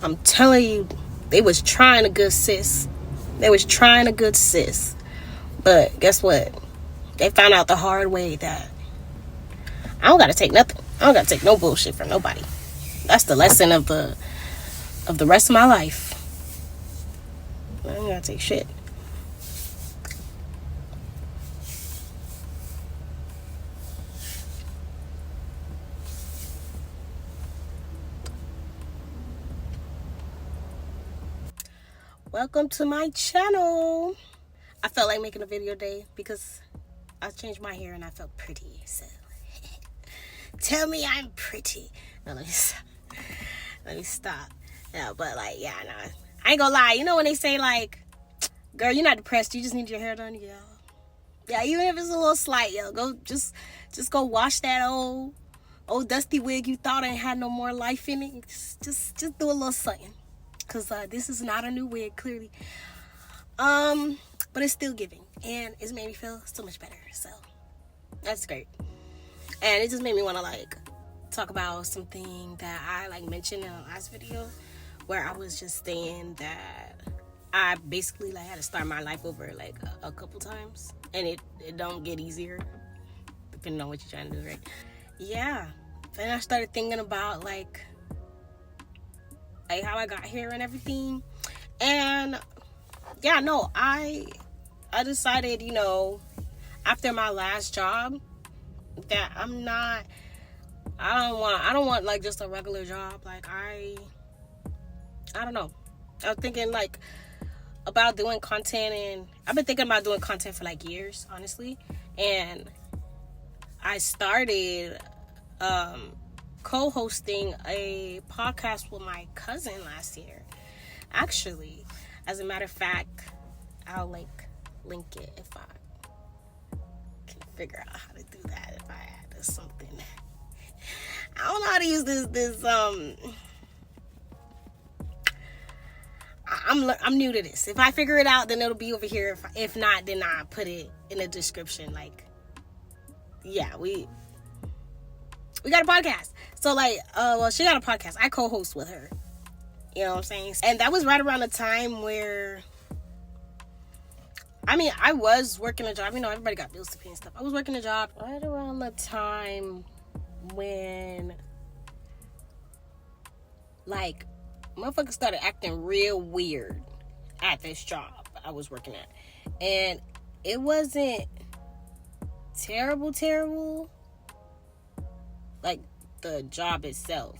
I'm telling you, they was trying a good sis. But guess what? They found out the hard way that I don't gotta take nothing. I don't gotta take no bullshit from nobody. That's the lesson of the rest of my life. I don't gotta take shit. Welcome to my channel. I felt like making a video today because I changed my hair and I felt pretty. So tell me I'm pretty. No, let me stop. No, but like, yeah, no, I ain't gonna lie. You know when they say like, girl, you're not depressed, you just need your hair done? Yeah, even if it's a little slight, go just go wash that old dusty wig you thought ain't had no more life in it. Just do a little something. Cause this is not a new wig, clearly. But it's still giving, and it's made me feel so much better. So that's great, and it just made me want to like talk about something that I like mentioned in the last video, where I was just saying that I basically like had to start my life over like a couple times, and it don't get easier depending on what you're trying to do, right? Yeah, and I started thinking about like how I got here and everything, and yeah, no, I decided, after my last job that I don't want like just a regular job. Like I don't know. I was thinking like about doing content, and I've been thinking about doing content for like years, honestly. And I started co-hosting a podcast with my cousin last year. Actually, as a matter of fact, I'll like link it if I can figure out how to do that. If I had something, I don't know how to use this. I'm new to this. If I figure it out, then it'll be over here. If not, then I put it in the description. Like, yeah, we got a podcast. So like, she got a podcast. I co-host with her. You know what I'm saying? And that was right around the time where, I was working a job. Everybody got bills to pay and stuff. I was working a job right around the time when, like, motherfuckers started acting real weird at this job I was working at. And it wasn't terrible, like the job itself.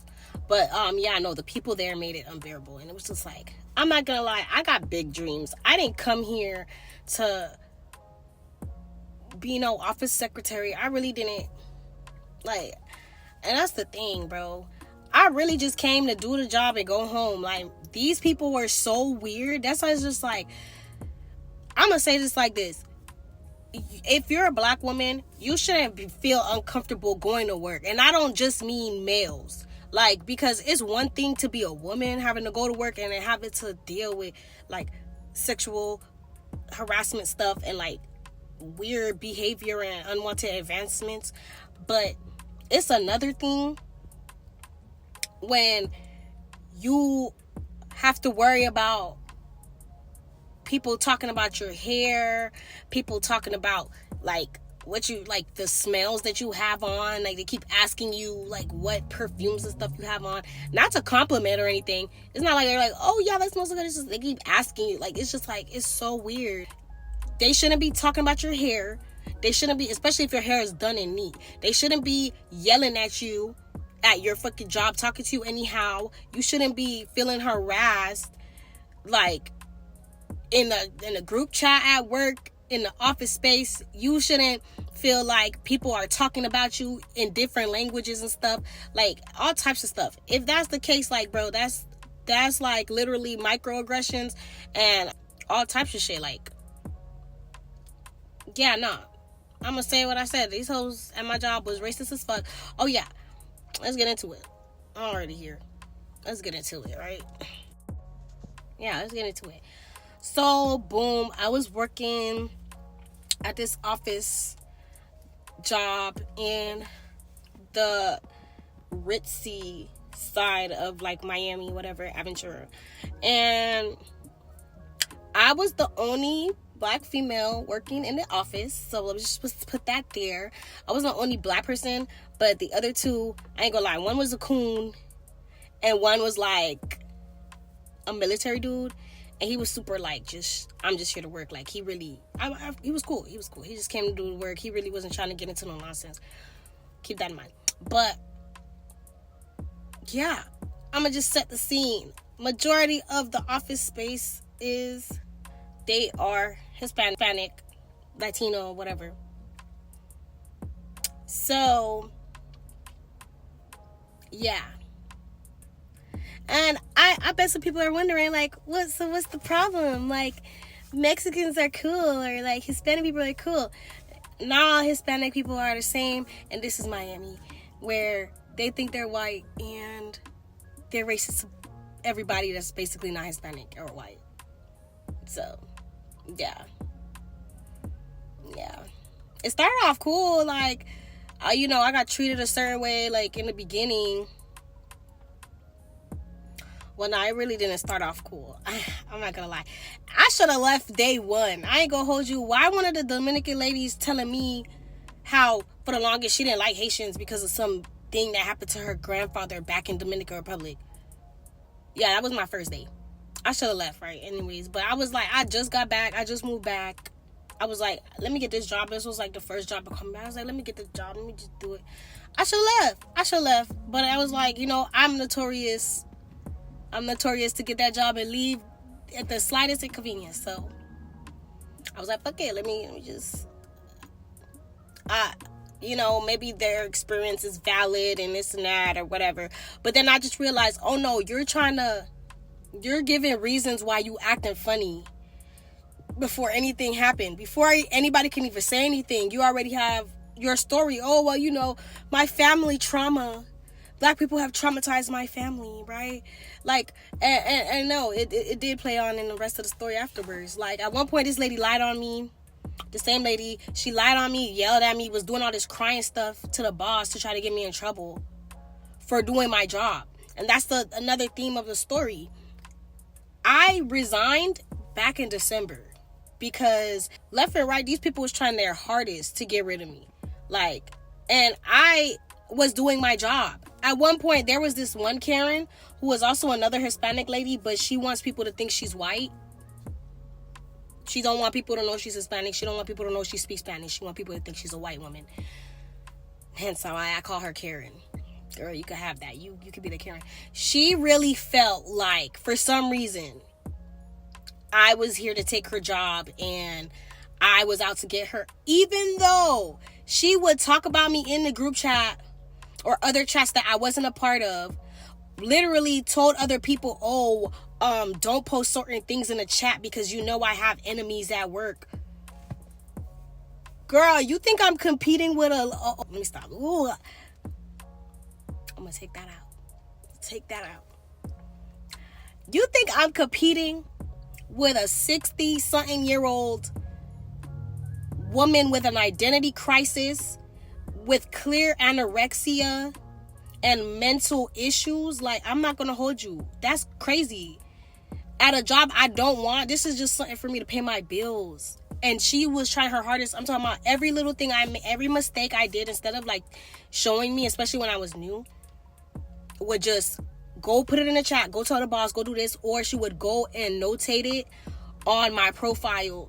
But yeah, I know the people there made it unbearable, and it was just like, I'm not gonna lie, I got big dreams. I didn't come here to be no office secretary. I really didn't, like, and that's the thing, bro. I really just came to do the job and go home. Like, these people were so weird. That's why it's just like, I'm gonna say this like this. If you're a black woman, you shouldn't feel uncomfortable going to work. And I don't just mean males. Like, because it's one thing to be a woman having to go to work and then having to deal with like sexual harassment stuff and like weird behavior and unwanted advancements. But it's another thing when you have to worry about people talking about your hair, people talking about like what you like, the smells that you have on. Like, they keep asking you like what perfumes and stuff you have on, not to compliment or anything. It's not like they're like, oh yeah, that smells so good. It's just they keep asking you. Like, it's just like, it's so weird. They shouldn't be talking about your hair. They shouldn't be, especially if your hair is done and neat, they shouldn't be yelling at you at your fucking job, talking to you anyhow. You shouldn't be feeling harassed like in a group chat at work, in the office space. You shouldn't feel like people are talking about you in different languages and stuff, like all types of stuff. If that's the case, like, bro, that's like literally microaggressions and all types of shit. Like, yeah, nah, I'm gonna say what I said. These hoes at my job was racist as fuck. Oh yeah, let's get into it. I'm already here. Let's get into it, right? Yeah, let's get into it. So, boom, I was working at this office job in the ritzy side of like Miami, whatever, Aventura. And I was the only black female working in the office, so let's just put that there. I was the only black person, but the other two, I ain't gonna lie, one was a coon and one was like a military dude, and he was super like, I'm just here to work. Like, he really, he was cool. He just came to do the work. He really wasn't trying to get into no nonsense. Keep that in mind. But yeah, I'm gonna just set the scene. Majority of the office space they are Hispanic, Latino, whatever. So yeah. And I bet some people are wondering, like, what's the problem? Like, Mexicans are cool, or like Hispanic people are cool. Not all Hispanic people are the same, and this is Miami, where they think they're white and they're racist to everybody that's basically not Hispanic or white. So, yeah. It started off cool, like, I got treated a certain way, like, in the beginning. Well, no, it really didn't start off cool. I'm not gonna lie. I should have left day one. I ain't gonna hold you. Why one of the Dominican ladies telling me how, for the longest, she didn't like Haitians because of some thing that happened to her grandfather back in Dominican Republic. Yeah, that was my first day. I should have left, right? Anyways, but I was like, I just got back. I just moved back. I was like, let me get this job. This was like the first job to come back. I was like, let me get the job. Let me just do it. I should have left. But I was like, I'm notorious to get that job and leave at the slightest inconvenience. So I was like, fuck it. Let me just, maybe their experience is valid and this and that or whatever. But then I just realized, oh no, you're giving reasons why you acting funny before anything happened. Before anybody can even say anything, you already have your story. Oh, well, my family trauma. Black people have traumatized my family, right? Like, and no, it did play on in the rest of the story afterwards. Like, at one point, this lady lied on me. The same lady, she lied on me, yelled at me, was doing all this crying stuff to the boss to try to get me in trouble for doing my job. And that's another theme of the story. I resigned back in December because left and right, these people was trying their hardest to get rid of me. Like, and I was doing my job. At one point, there was this one Karen who was also another Hispanic lady, but she wants people to think she's white. She don't want people to know she's Hispanic. She don't want people to know she speaks Spanish. She want people to think she's a white woman. Hence how I call her Karen. Girl, you could have that. You could be the Karen. She really felt like, for some reason, I was here to take her job and I was out to get her. Even though she would talk about me in the group chat or other chats that I wasn't a part of, literally told other people, don't post certain things in the chat because I have enemies at work. Girl, you think I'm competing with let me stop. Ooh. I'm gonna take that out. You think I'm competing with a 60-something-year-old woman with an identity crisis, with clear anorexia and mental issues? Like, I'm not gonna hold you. That's crazy. At a job I don't want. This is just something for me to pay my bills. And she was trying her hardest. I'm talking about every little thing every mistake I did, instead of like showing me, especially when I was new, would just go put it in the chat, go tell the boss, go do this, or she would go and notate it on my profile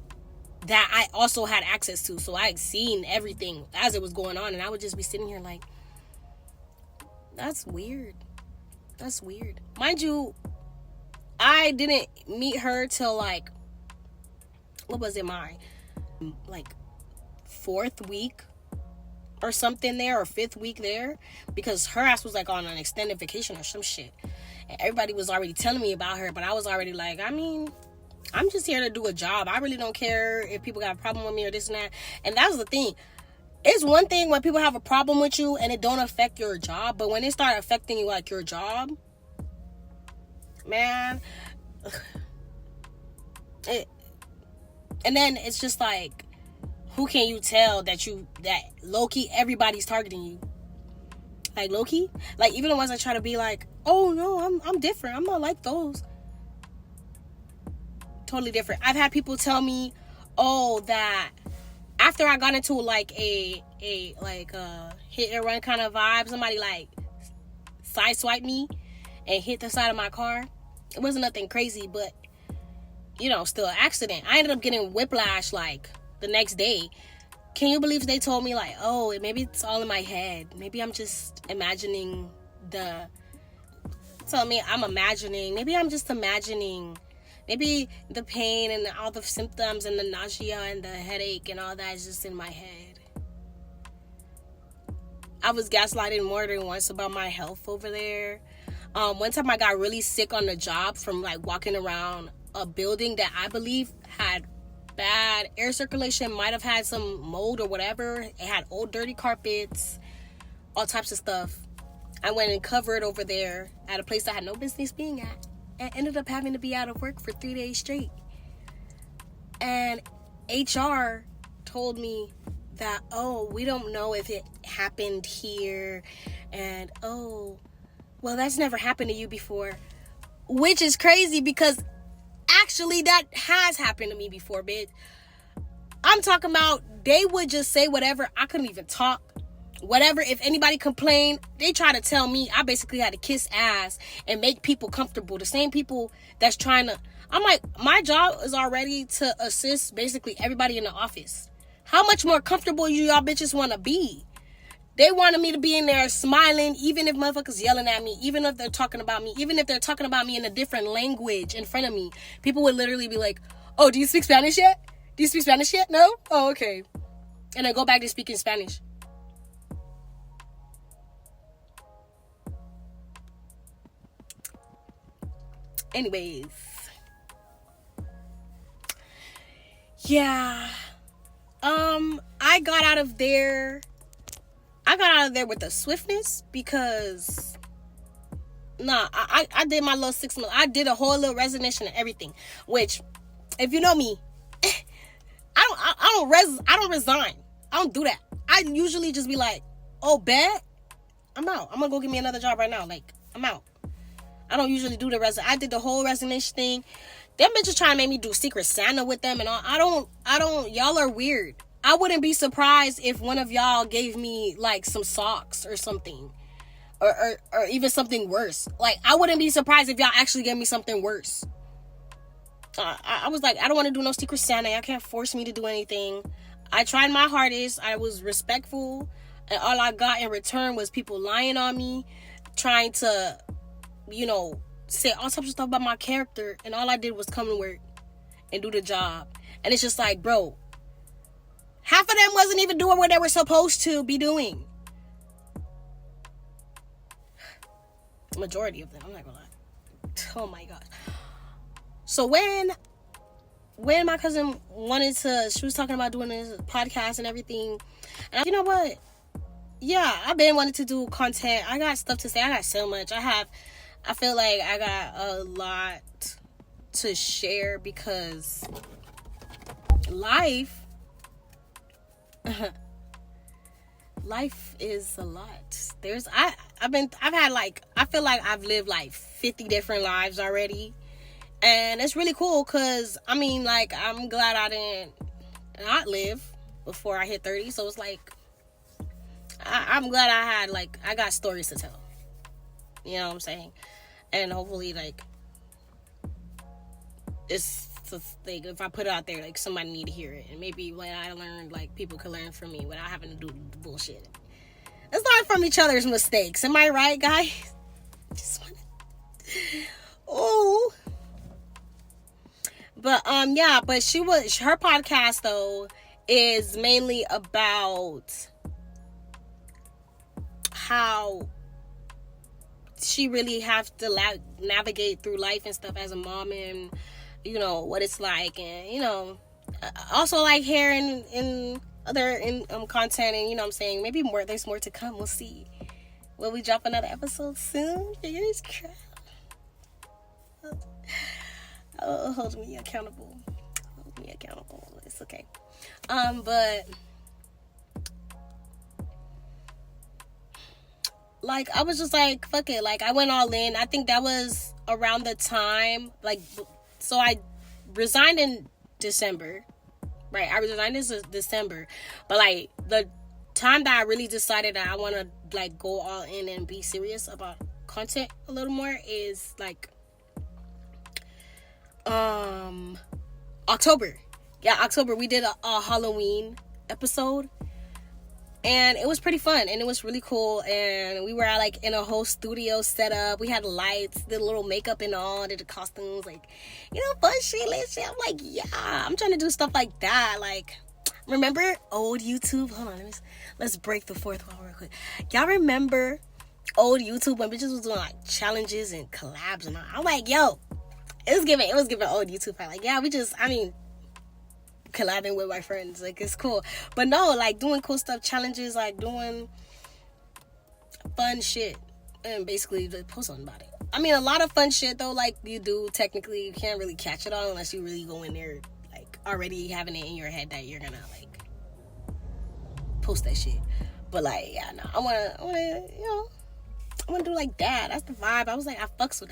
that I also had access to. So I had seen everything as it was going on, and I would just be sitting here like, that's weird. Mind you, I didn't meet her till like, what was it, my like 4th week or something there, or 5th week there, because her ass was like on an extended vacation or some shit, and everybody was already telling me about her. But I was already like, I'm just here to do a job. I really don't care if people got a problem with me or this and that. And that was the thing. It's one thing when people have a problem with you and it don't affect your job, but when it start affecting you, like your job, man, and then it's just like, who can you tell that low-key everybody's targeting you? Like, low-key? Like, even the ones that try to be like, Oh no, I'm different. I'm not like those. Totally different. I've had people tell me, oh, that after I got into like a hit and run kind of vibe, somebody like sideswiped me and hit the side of my car. It wasn't nothing crazy, but still an accident. I ended up getting whiplash like the next day. Can you believe they told me like, oh, maybe it's all in my head. Maybe I'm just imagining maybe I'm just imagining. Maybe the pain and all the symptoms and the nausea and the headache and all that is just in my head. I was gaslighted more than once about my health over there. One time I got really sick on the job from like walking around a building that I believe had bad air circulation, might have had some mold or whatever. It had old dirty carpets, all types of stuff. I went and covered over there at a place I had no business being at. And ended up having to be out of work for 3 days straight. And HR told me that, oh, we don't know if it happened here. And, oh, well, that's never happened to you before. Which is crazy because actually that has happened to me before, bitch. I'm talking about they would just say whatever. I couldn't even talk. Whatever, if anybody complained, they try to tell me I basically had to kiss ass and make people comfortable. The same people that's trying to... I'm like, my job is already to assist basically everybody in the office. How much more comfortable you y'all bitches want to be? They wanted me to be in there smiling, even if motherfuckers yelling at me, even if they're talking about me, even if they're talking about me in a different language in front of me. People would literally be like, oh, do you speak Spanish yet? Do you speak Spanish yet? No? Oh, okay. And I go back to speaking Spanish. Anyways, yeah, I got out of there with a swiftness because, I did my little 6 months. I did a whole little resignation and everything, which, if you know me, I don't resign. I don't do that. I usually just be like, oh, bet, I'm out. I'm gonna go get me another job right now. Like, I'm out. I don't usually do I did the whole resignation thing. Them bitches trying to make me do Secret Santa with them and all. I don't, y'all are weird. I wouldn't be surprised if one of y'all gave me like some socks or something. Or even something worse. Like, I wouldn't be surprised if y'all actually gave me something worse. I was like, I don't want to do no Secret Santa. Y'all can't force me to do anything. I tried my hardest. I was respectful. And all I got in return was people lying on me. Trying to... say all types of stuff about my character, and all I did was come to work and do the job. And it's just like, bro, half of them wasn't even doing what they were supposed to be doing. Majority of them, I'm not gonna lie. Oh my gosh. So when my cousin she was talking about doing this podcast and everything, and you know what? Yeah, I've been wanting to do content. I got stuff to say. I got so much. I feel like I got a lot to share because life is a lot. I feel like I've lived like 50 different lives already. And it's really cool because, I'm glad I didn't not live before I hit 30. So it's like, I'm glad I got stories to tell. You know what I'm saying? And hopefully, it's like, if I put it out there, somebody need to hear it. And maybe when I learned, people could learn from me without having to do the bullshit. Let's learn from each other's mistakes. Am I right, guys? Oh. But, yeah, but her podcast, though, is mainly about how she really have to navigate through life and stuff as a mom, and what it's like, and also like hair and other content, and what I'm saying, maybe more. There's more to come. We'll see. Will we drop another episode soon? Fingers crossed. Oh, hold me accountable. It's okay. But like, I was just like, fuck it. Like, I went all in. I think that was around the time, like, so I resigned in December, right? I resigned in December, but like the time that I really decided that I want to like go all in and be serious about content a little more is like October. Yeah, October. We did a Halloween episode, and it was pretty fun, and it was really cool, and we were like in a whole studio setup. We had lights, did a little makeup and all, did the costumes, like, you know, fun shit, lit shit. I'm like, yeah, I'm trying to do stuff like that. Like, remember old YouTube? Hold on, let's break the fourth wall real quick. Y'all remember old YouTube when bitches was doing like challenges and collabs and all? I'm like, yo, it was giving old YouTube. I'm like, yeah, collabing with my friends, like, it's cool. But no, like, doing cool stuff, challenges, like doing fun shit, and basically just post something about it. I mean, a lot of fun shit though, like, you do technically, you can't really catch it all unless you really go in there like already having it in your head that you're gonna like post that shit. But like, yeah, no, I wanna, you know, I wanna do like that. That's the vibe. I was like, I fucks with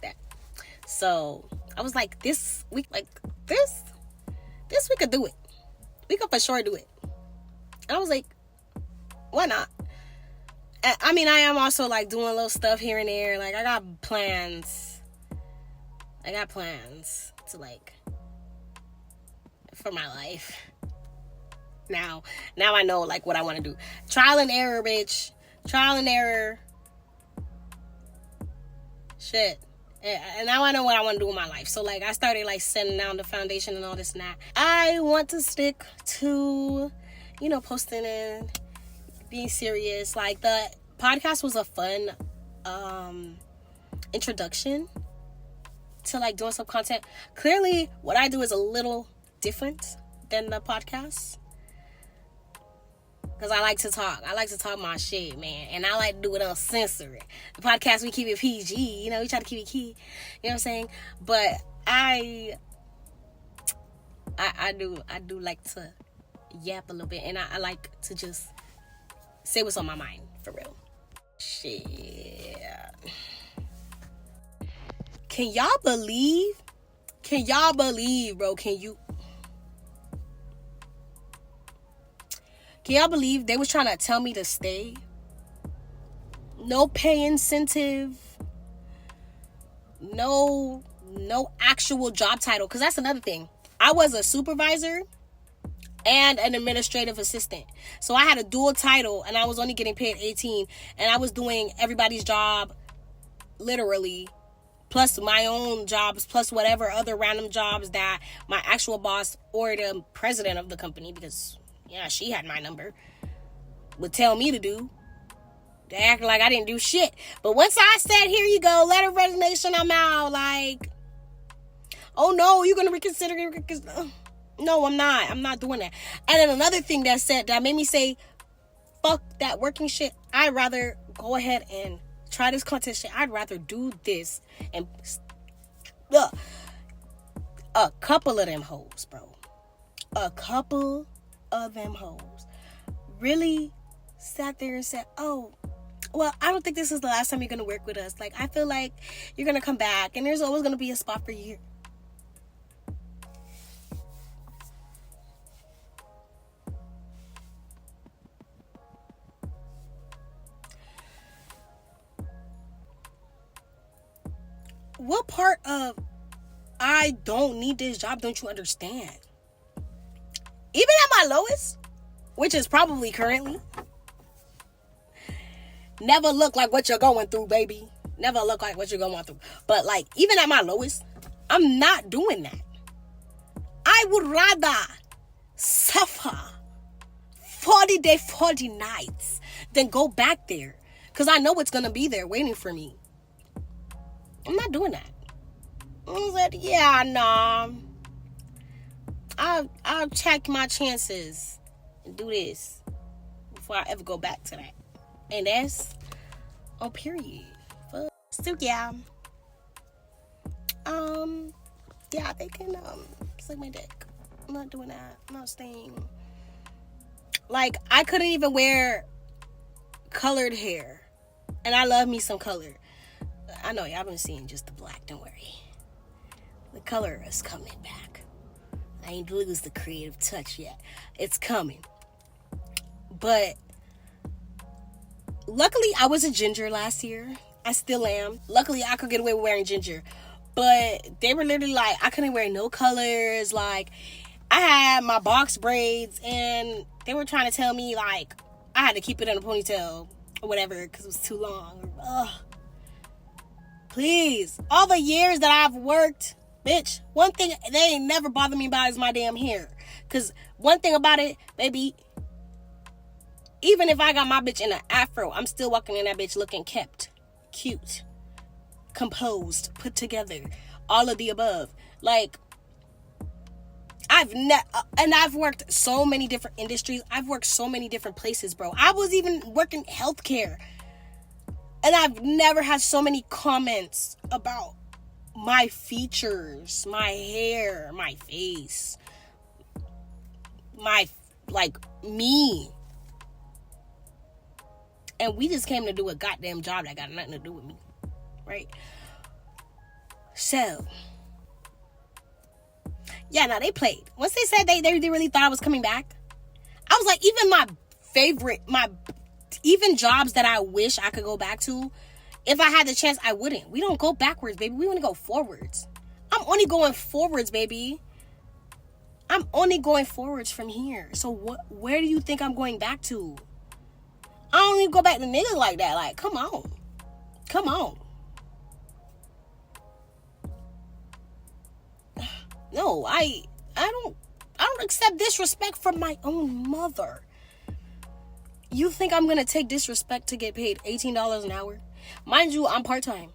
that. So I was like, this week we could do it. We could for sure do it. And I was like, why not? I mean, I am also like doing little stuff here and there. Like, I got plans to like, for my life. Now I know like what I want to do. Trial and error, bitch. Trial and error. Shit. And now I know what I want to do in my life. So, like, I started, like, setting down the foundation and all this and that. I want to stick to, you know, posting and being serious. Like, the podcast was a fun introduction to, like, doing some content. Clearly, what I do is a little different than the podcast. Because I like to talk my shit, man. And I like to do it uncensored. The podcast, we keep it PG. You know, we try to keep it key. You know what I'm saying? But I do like to yap a little bit. And I like to just say what's on my mind, for real. Shit. Can y'all believe, bro? Can y'all believe they was trying to tell me to stay? No pay incentive. No actual job title. Because that's another thing. I was a supervisor and an administrative assistant. So I had a dual title and I was only getting paid $18. And I was doing everybody's job, literally, plus my own jobs, plus whatever other random jobs that my actual boss or the president of the company, because yeah, she had my number, would tell me to do. They acting like I didn't do shit. But once I said, here you go, letter of resignation, I'm out, like, oh no, you're going to reconsider. No, I'm not doing that. And then another thing that made me say, fuck that working shit. I'd rather go ahead and try this content shit. I'd rather do this. And a couple of them hoes, bro. A couple of them hoes really sat there and said, oh, well, I don't think this is the last time you're gonna work with us. Like, I feel like you're gonna come back and there's always gonna be a spot for you here. What part of I don't need this job don't you understand? Even at my lowest, which is probably currently, never look like what you're going through, baby. Never look like what you're going through. But like, even at my lowest, I'm not doing that. I would rather suffer 40 days, 40 nights than go back there. Because I know it's going to be there waiting for me. I'm not doing that. I said, yeah, nah. I'll check my chances and do this before I ever go back to that. And that's on period. So yeah. Yeah, they can suck my dick. I'm not doing that. I'm not staying. Like, I couldn't even wear colored hair. And I love me some color. I know y'all been seeing just the black, don't worry. The color is coming back. I ain't lose the creative touch yet. It's coming. But luckily I was a ginger last year. I still am. Luckily I could get away with wearing ginger. But they were literally like, I couldn't wear no colors. Like, I had my box braids and they were trying to tell me like I had to keep it in a ponytail or whatever because it was too long. Ugh. Please. All the years that I've worked, bitch, one thing they ain't never bothered me about is my damn hair. Because one thing about it, baby, even if I got my bitch in an afro, I'm still walking in that bitch looking kept, cute, composed, put together, all of the above. Like, I've worked so many different industries. I've worked so many different places, bro. I was even working healthcare. And I've never had so many comments about my features, my hair, my face, me. And we just came to do a goddamn job that got nothing to do with me. Right? So, yeah, no, they played. Once they said they really thought I was coming back, I was like, even jobs that I wish I could go back to, if I had the chance, I wouldn't. We don't go backwards, baby. We want to go forwards. I'm only going forwards, baby. I'm only going forwards from here. So where do you think I'm going back to? I don't even go back to niggas like that. Like, come on. Come on. No, I don't accept disrespect from my own mother. You think I'm gonna take disrespect to get paid $18 an hour? Mind you, I'm part-time.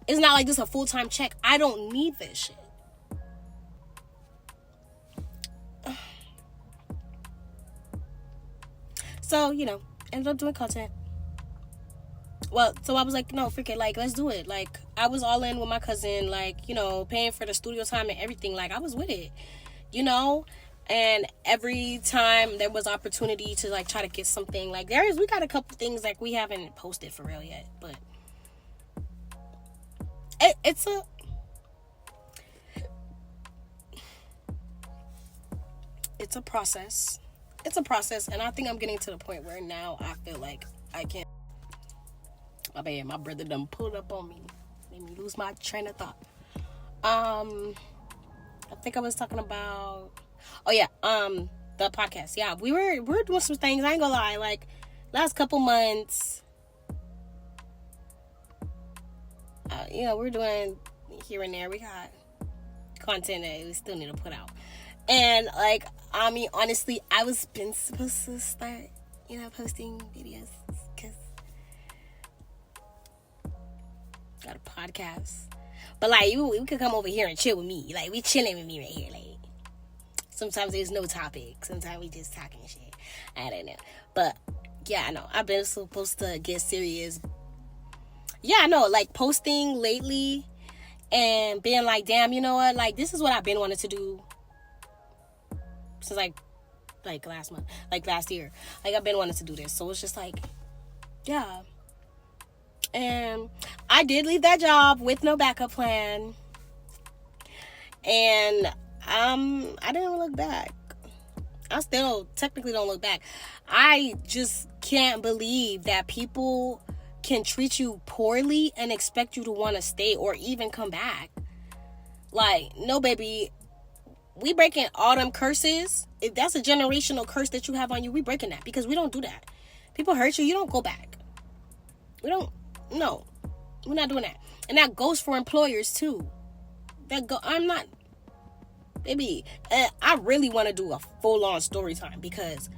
It's not like this a full-time check. I don't need this shit. So, ended up doing content. Well, so I was like, no, freak it, like, let's do it. Like, I was all in with my cousin, like, paying for the studio time and everything. Like, I was with it, And every time there was opportunity to, like, try to get something, like, we got a couple things, like, we haven't posted for real yet, but it's a process. It's a process, and I think I'm getting to the point where now I feel like I can't. My brother done pulled up on me, made me lose my train of thought. I think I was talking about, the podcast. Yeah, we're doing some things. I ain't gonna lie, like last couple months, we're doing here and there. We got content that we still need to put out, and like, I mean, honestly, I was been supposed to start, posting videos because got a podcast. But like, you could come over here and chill with me. Like, we chilling with me right here. Like, sometimes there's no topic. Sometimes we just talking shit. I don't know. But yeah, I know. I've been supposed to get serious. Yeah, I know. Like, posting lately and being like, damn, you know what? Like, this is what I've been wanting to do since like last month, like last year. Like, I've been wanting to do this. So it's just like, yeah. And I did leave that job with no backup plan. And I didn't look back. I still technically don't look back. I just can't believe that people can treat you poorly and expect you to want to stay or even come back. Like, no, baby. We breaking all them curses. If that's a generational curse that you have on you, we breaking that, because we don't do that. People hurt you, you don't go back. No, we're not doing that. And that goes for employers too. I'm not, baby. I really want to do a full-on story time, because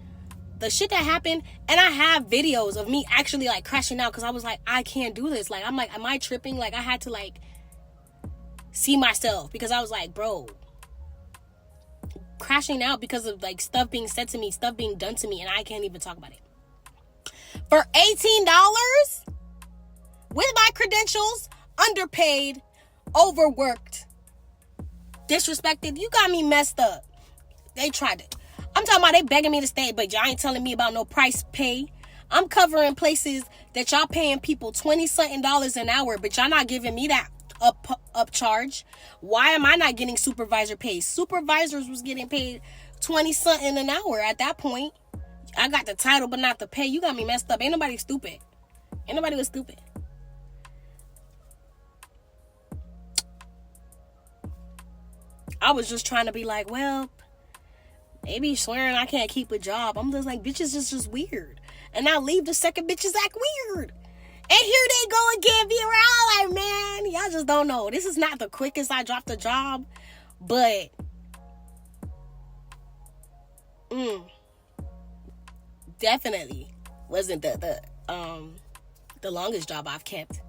the shit that happened, and I have videos of me actually like crashing out, because I was like, I can't do this. Like, I'm like, am I tripping? Like, I had to like see myself, because I was like, bro, crashing out because of like stuff being said to me, stuff being done to me, and I can't even talk about it. For $18? With my credentials, underpaid, overworked, disrespected. You got me messed up. They tried it. I'm talking about they begging me to stay, but y'all ain't telling me about no price pay. I'm covering places that y'all paying people $20-something an hour, but y'all not giving me that up charge. Why am I not getting supervisor pay? Supervisors was getting paid 20-something an hour at that point. I got the title but not the pay. You got me messed up. Ain't nobody stupid. Ain't nobody was stupid. I was just trying to be like, well, maybe swearing I can't keep a job. I'm just like, bitches is just weird. And now leave the second bitches act weird. And here they go again, being around like, man, y'all just don't know. This is not the quickest I dropped a job, but definitely wasn't the longest job I've kept.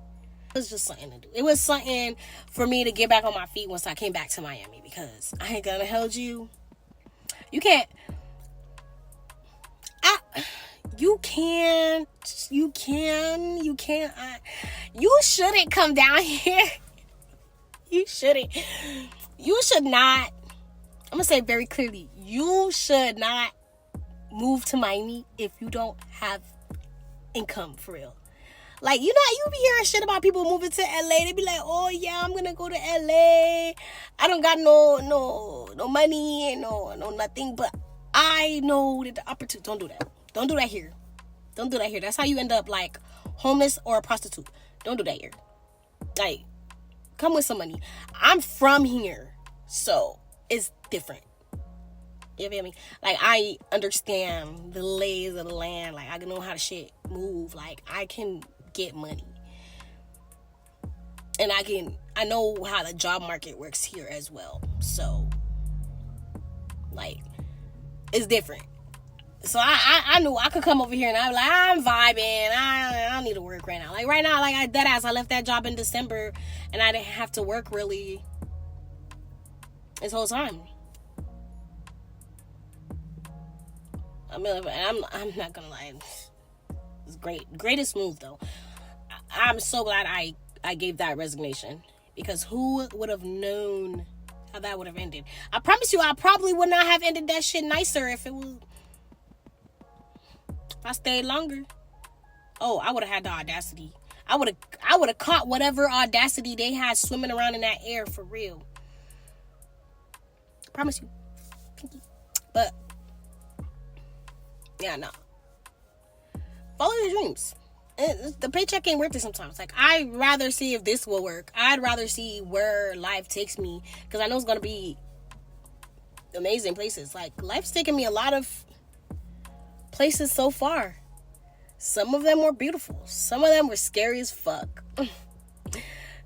It was just something to do. It was something for me to get back on my feet once I came back to Miami, because I ain't gonna hold you. You can't. You shouldn't come down here. You shouldn't. You should not. I'm gonna say very clearly, you should not move to Miami if you don't have income, for real. Like, you be hearing shit about people moving to LA. They be like, oh yeah, I'm gonna go to LA. I don't got no money and no nothing. But I know that the opportunity. Don't do that. Don't do that here. Don't do that here. That's how you end up like homeless or a prostitute. Don't do that here. Like, come with some money. I'm from here, so it's different. You feel me? Like, I understand the lays of the land. Like, I know how the shit move. Like, I can get money. And I know how the job market works here as well. So, like, it's different. So I knew I could come over here and I'm like, I'm vibing. I don't need to work right now. Like, right now, like, I left that job in December and I didn't have to work really this whole time. I'm not gonna lie. It's great. Greatest move, though. I'm so glad I gave that resignation, because who would have known how that would have ended? I promise you, I probably would not have ended that shit nicer if I stayed longer. Oh, I would have had the audacity. I would have caught whatever audacity they had swimming around in that air, for real. I promise you. But yeah, no. Follow your dreams. The paycheck ain't worth it sometimes. Like, I'd rather see if this will work. I'd rather see where life takes me, because I know it's going to be amazing places. Like, life's taken me a lot of places so far. Some of them were beautiful. Some of them were scary as fuck.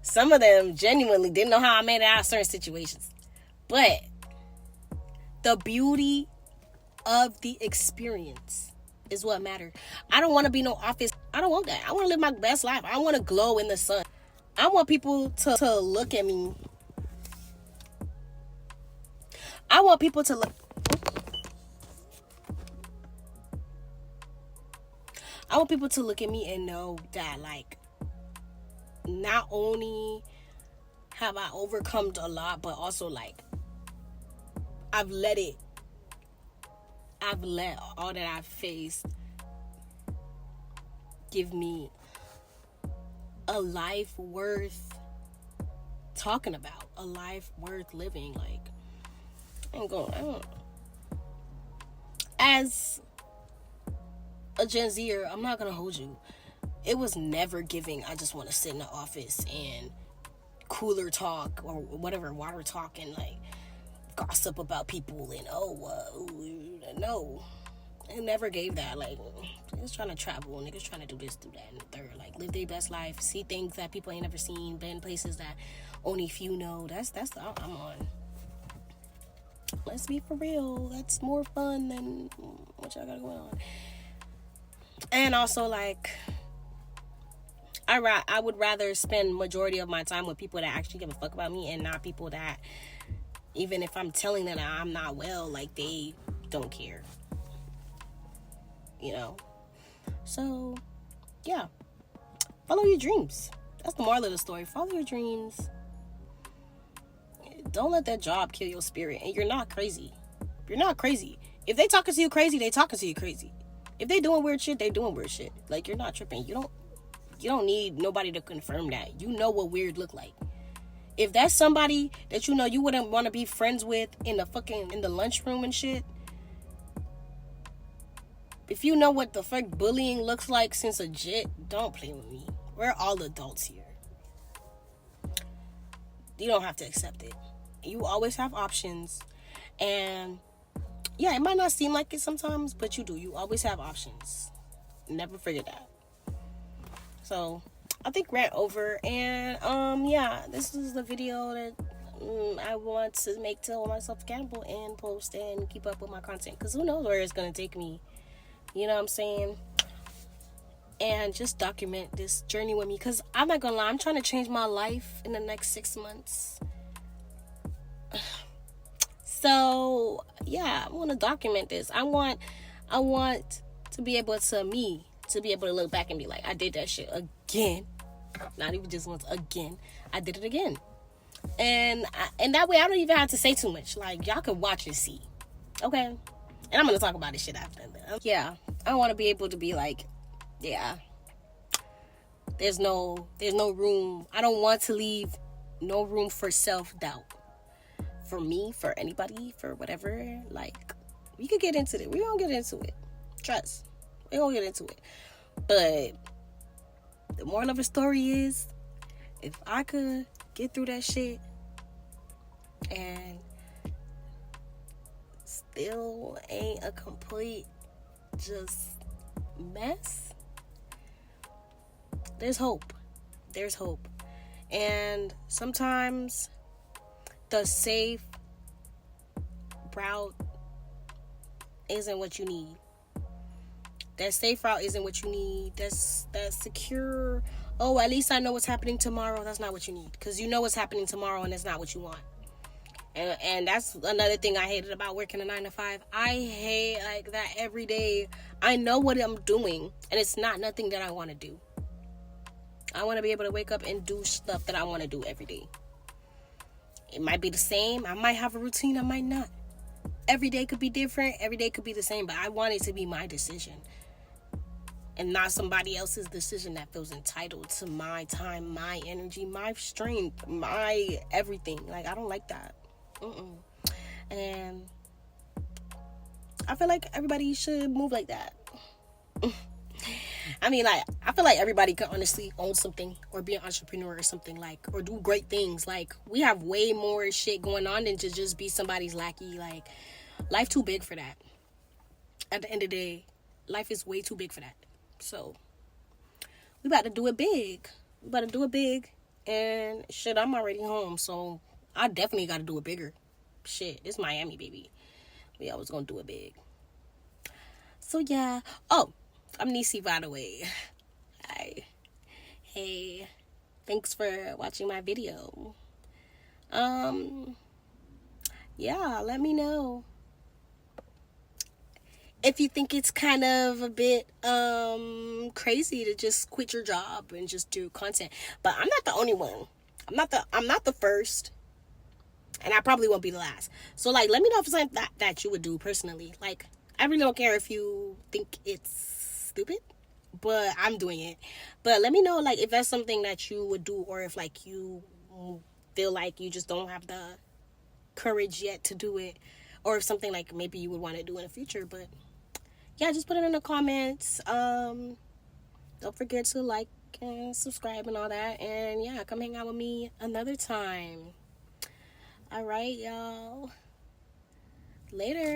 Some of them genuinely didn't know how I made it out of certain situations. But the beauty of the experience is what mattered. I don't want to be no office. I don't want that. I want to live my best life. I want to glow in the sun. I want people to look at me. I want people to look. I want people to look at me and know that, like, not only have I overcome a lot, but also, like, I've let all that I've faced give me a life worth talking about, a life worth living. Like, as a Gen Zer, I'm not gonna hold you. It was never giving, I just want to sit in the office and cooler talk or whatever, water talk, and like gossip about people and no. It never gave that. Like, niggas trying to travel, niggas trying to do this, do that, and the third. Like, live their best life, see things that people ain't never seen, been places that only few know. That's the I'm on. Let's be for real. That's more fun than what y'all got going on. And also, like, I would rather spend majority of my time with people that actually give a fuck about me, and not people that, even if I'm telling them that I'm not well, like, they don't care. You know? So, yeah. Follow your dreams. That's the moral of the story. Follow your dreams. Don't let that job kill your spirit. And you're not crazy. You're not crazy. If they talking to you crazy, they talking to you crazy. If they doing weird shit, they doing weird shit. Like, you're not tripping. You don't need nobody to confirm that. You know what weird look like. If that's somebody that you know you wouldn't want to be friends with in the lunchroom and shit, if you know what the fuck bullying looks like since a jit, don't play with me. We're all adults here. You don't have to accept it. You always have options. And yeah, it might not seem like it sometimes, but you do. You always have options. Never forget that. So, I think rant over. And yeah, this is the video that I want to make to hold myself accountable and post and keep up with my content. Because who knows where it's going to take me. You know what I'm saying? And just document this journey with me. Because I'm not going to lie, I'm trying to change my life in the next 6 months. So, yeah, I want to document this. I want to be able to look back and be like, I did that shit again. Not even just once, again. I did it again. And that way I don't even have to say too much. Like, y'all can watch and see. Okay? And I'm going to talk about this shit after that. Yeah, I want to be able to be like, yeah, there's no room. I don't want to leave no room for self-doubt. For me, for anybody, for whatever. Like, we could get into it. We gonna get into it. Trust. We gonna get into it. But the moral of the story is, if I could get through that shit and still ain't a complete just mess, there's hope. There's hope. And sometimes the safe route isn't what you need. That safe route isn't what you need. That's secure. Oh, at least I know what's happening tomorrow. That's not what you need. Because you know what's happening tomorrow and that's not what you want. And that's another thing I hated about working a 9 to 5. I hate like that every day. I know what I'm doing and it's not nothing that I want to do. I want to be able to wake up and do stuff that I want to do every day. It might be the same. I might have a routine. I might not. Every day could be different. Every day could be the same. But I want it to be my decision. And not somebody else's decision that feels entitled to my time, my energy, my strength, my everything. Like, I don't like that. And I feel like everybody should move like that. I mean, like, I feel like everybody could honestly own something or be an entrepreneur or something, like, or do great things. Like, we have way more shit going on than to just be somebody's lackey. Like, life too big for that. At the end of the day, life is way too big for that. So, we about to do it big. And shit, I'm already home. So, I definitely got to do it bigger. Shit, this Miami, baby. We always gonna do it big. So, yeah. Oh, I'm Nisi, by the way. Hi. Hey. Thanks for watching my video. Yeah, let me know if you think it's kind of a bit crazy to just quit your job and just do content. But I'm not the only one. I'm not the first. And I probably won't be the last. So, like, let me know if it's something that you would do personally. Like, I really don't care if you think it's stupid, but I'm doing it. But let me know, like, if that's something that you would do, or if, like, you feel like you just don't have the courage yet to do it, or if something like maybe you would want to do in the future. But yeah, just put it in the comments. Don't forget to like and subscribe and all that. And yeah, come hang out with me another time. All right, y'all. Later.